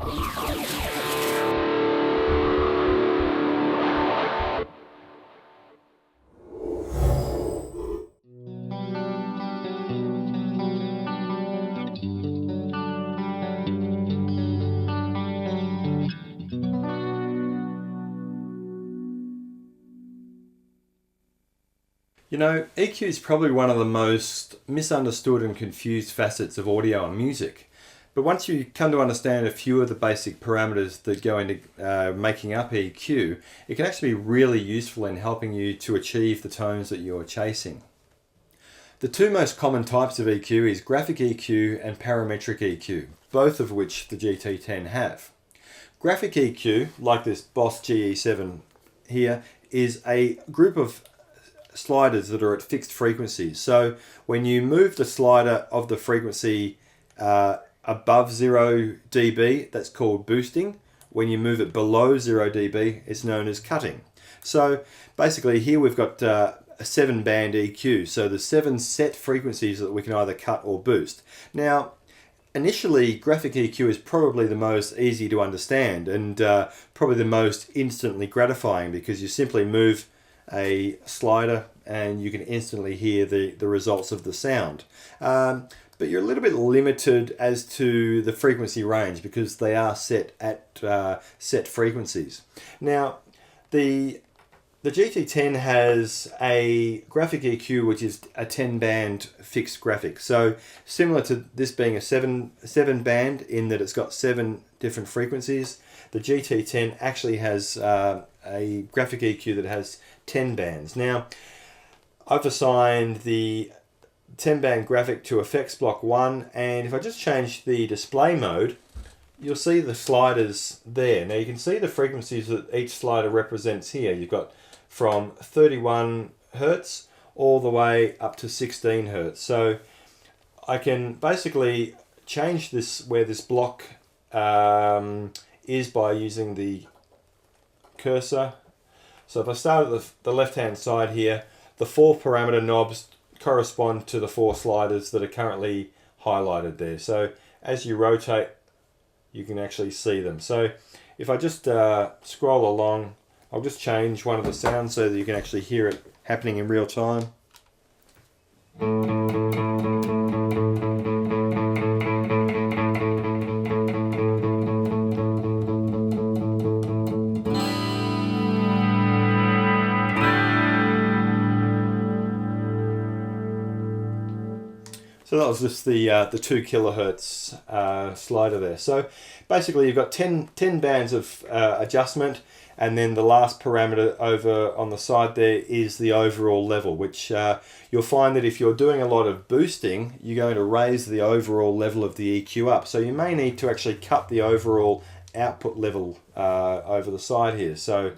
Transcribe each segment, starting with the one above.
You know, EQ is probably one of the most misunderstood and confused facets of audio and music. But once you come to understand a few of the basic parameters that go into making up EQ, it can actually be really useful in helping you to achieve the tones that you're chasing. The two most common types of EQ is graphic EQ and parametric EQ, both of which the GT10 have. Graphic EQ, like this Boss GE7 here, is a group of sliders that are at fixed frequencies. So when you move the slider of the frequency above 0 dB, that's called boosting. When you move it below 0 dB, it's known as cutting. So basically here we've got a 7-band EQ. So there's 7 set frequencies that we can either cut or boost. Now, initially, graphic EQ is probably the most easy to understand and probably the most instantly gratifying, because you simply move a slider and you can instantly hear the results of the sound. But you're a little bit limited as to the frequency range because they are set at set frequencies. Now, the GT10 has a graphic EQ which is a 10-band fixed graphic. So similar to this being a 7-band in that it's got 7 different frequencies, the GT10 actually has a graphic EQ that has 10 bands. Now, I've assigned the 10-band graphic to effects block 1, and if I just change the display mode, you'll see the sliders there. Now you can see the frequencies that each slider represents here. You've got from 31 Hertz all the way up to 16 Hertz. So I can basically change this where this block is by using the cursor. So if I start at the left-hand side here, the 4 parameter knobs correspond to the 4 sliders that are currently highlighted there. So as you rotate, you can actually see them. So if I just scroll along, I'll just change one of the sounds so that you can actually hear it happening in real time. So that was just the 2 kilohertz slider there. So basically you've got 10 bands of adjustment, and then the last parameter over on the side there is the overall level, which you'll find that if you're doing a lot of boosting, you're going to raise the overall level of the EQ up. So you may need to actually cut the overall output level over the side here. So you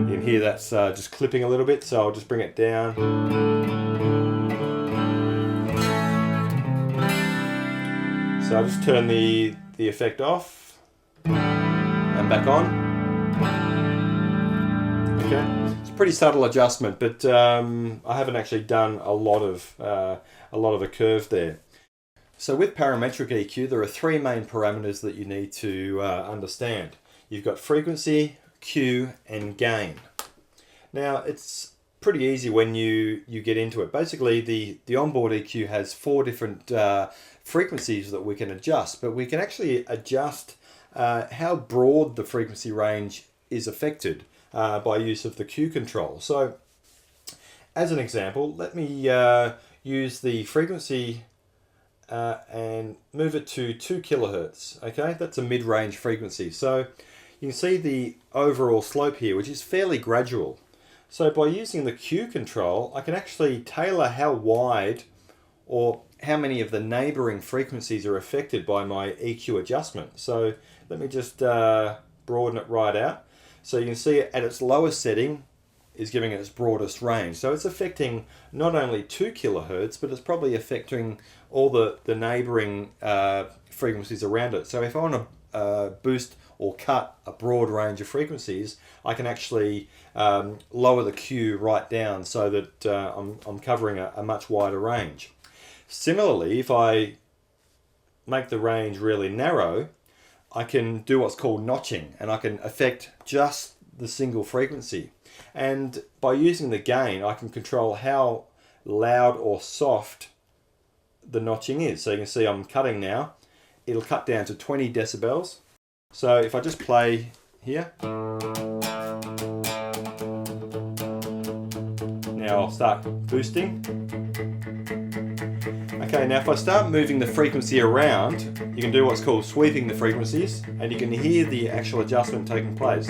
can hear that's just clipping a little bit, so I'll just bring it down. So I'll just turn the effect off and back on. Okay, it's a pretty subtle adjustment, but I haven't actually done a lot of a curve there. So with parametric EQ, there are 3 main parameters that you need to understand. You've got frequency, Q, and gain. Now it's pretty easy when you get into it. Basically, the onboard EQ has 4 different frequencies that we can adjust, but we can actually adjust how broad the frequency range is affected by use of the Q control. So as an example, let me use the frequency and move it to 2 kilohertz. Okay, that's a mid-range frequency. So you can see the overall slope here, which is fairly gradual. So by using the Q control, I can actually tailor how wide or how many of the neighboring frequencies are affected by my EQ adjustment. So let me just broaden it right out. So you can see at its lowest setting is giving it its broadest range. So it's affecting not only 2 kilohertz, but it's probably affecting all the neighboring frequencies around it. So if I want to boost or cut a broad range of frequencies, I can actually lower the Q right down so that I'm covering a much wider range. Similarly, if I make the range really narrow, I can do what's called notching, and I can affect just the single frequency. And by using the gain, I can control how loud or soft the notching is. So you can see I'm cutting now. It'll cut down to 20 decibels. So if I just play here, now I'll start boosting. Okay, now if I start moving the frequency around, you can do what's called sweeping the frequencies, and you can hear the actual adjustment taking place.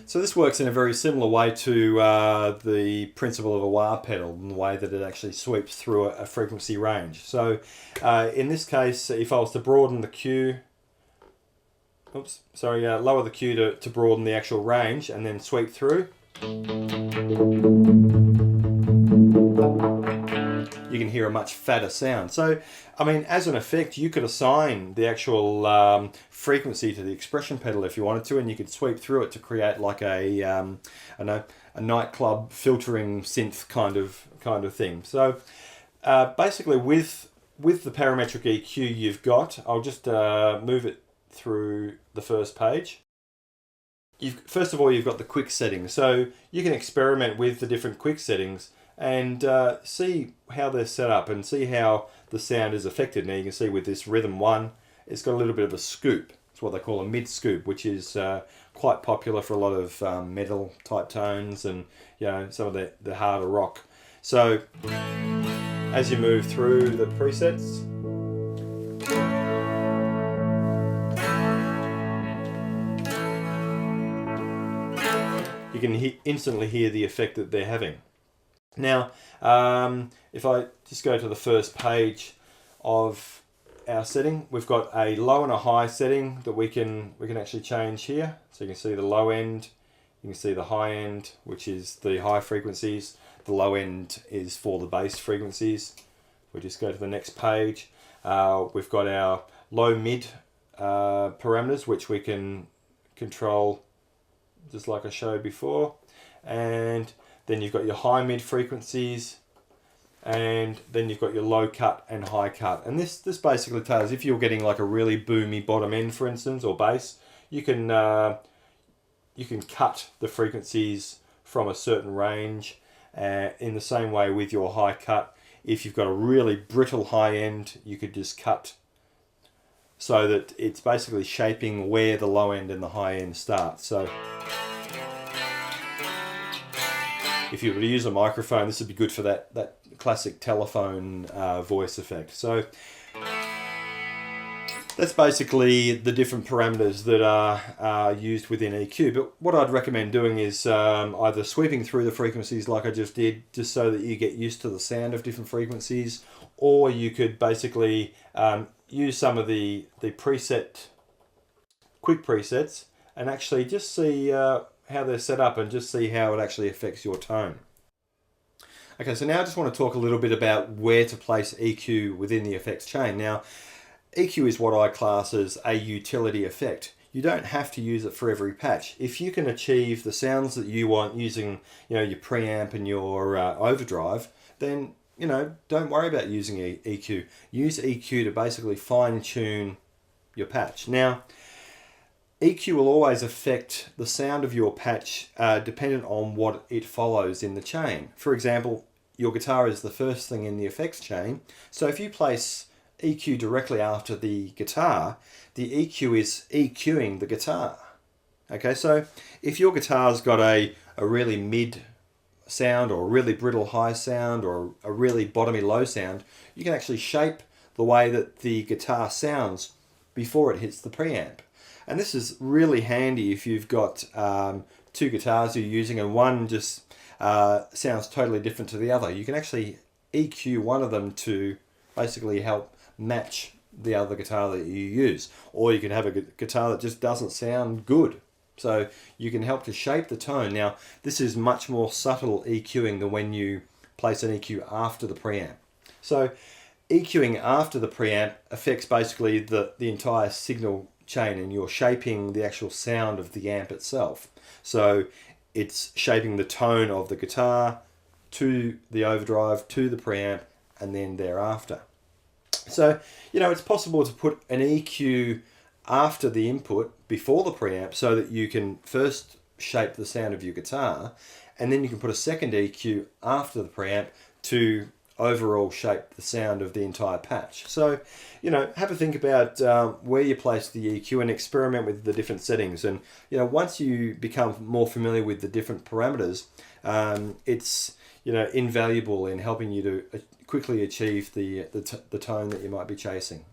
So this works in a very similar way to the principle of a wah pedal, in the way that it actually sweeps through a frequency range. So in this case, if I was to broaden the Q, lower the Q to broaden the actual range and then sweep through, you can hear a much fatter sound. So, I mean, as an effect, you could assign the actual frequency to the expression pedal if you wanted to, and you could sweep through it to create like a nightclub filtering synth kind of thing. So, basically, with the parametric EQ you've got, I'll just move it through the first page. First of all, you've got the quick settings, so you can experiment with the different quick settings and see how they're set up and see how the sound is affected. Now you can see with this rhythm 1, it's got a little bit of a scoop. It's what they call a mid scoop, which is quite popular for a lot of metal type tones and some of the harder rock. So as you move through the presets, you can instantly hear the effect that they're having. Now, if I just go to the first page of our setting, we've got a low and a high setting that we can actually change here. So you can see the low end, you can see the high end, which is the high frequencies. The low end is for the bass frequencies. We just go to the next page. We've got our low mid parameters, which we can control just like I showed before, and then you've got your high mid frequencies, and then you've got your low cut and high cut. And this basically tells if you're getting like a really boomy bottom end, for instance, or bass, you can cut the frequencies from a certain range. In the same way with your high cut, if you've got a really brittle high end, you could just cut so that it's basically shaping where the low end and the high end start. So if you were to use a microphone, this would be good for that classic telephone voice effect. So that's basically the different parameters that are used within EQ. But what I'd recommend doing is either sweeping through the frequencies like I just did, just so that you get used to the sound of different frequencies, or you could basically use some of the quick presets and actually just see how they're set up and just see how it actually affects your tone. Okay, so now I just want to talk a little bit about where to place EQ within the effects chain. Now, EQ is what I class as a utility effect. You don't have to use it for every patch. If you can achieve the sounds that you want using, your preamp and your overdrive, then don't worry about using EQ. Use EQ to basically fine tune your patch. Now, EQ will always affect the sound of your patch dependent on what it follows in the chain. For example, your guitar is the first thing in the effects chain. So if you place EQ directly after the guitar, the EQ is EQing the guitar. Okay, so if your guitar's got a really mid sound or a really brittle high sound or a really bottomy low sound, you can actually shape the way that the guitar sounds before it hits the preamp. And this is really handy if you've got two guitars you're using and one just sounds totally different to the other. You can actually EQ one of them to basically help match the other guitar that you use. Or you can have a guitar that just doesn't sound good. So you can help to shape the tone. Now, this is much more subtle EQing than when you place an EQ after the preamp. So EQing after the preamp affects basically the entire signal chain, and you're shaping the actual sound of the amp itself. So it's shaping the tone of the guitar to the overdrive, to the preamp, and then thereafter. So, it's possible to put an EQ after the input, before the preamp, so that you can first shape the sound of your guitar, and then you can put a second EQ after the preamp to overall shape the sound of the entire patch. So, have a think about where you place the EQ and experiment with the different settings. And, once you become more familiar with the different parameters, it's, invaluable in helping you to quickly achieve the tone that you might be chasing.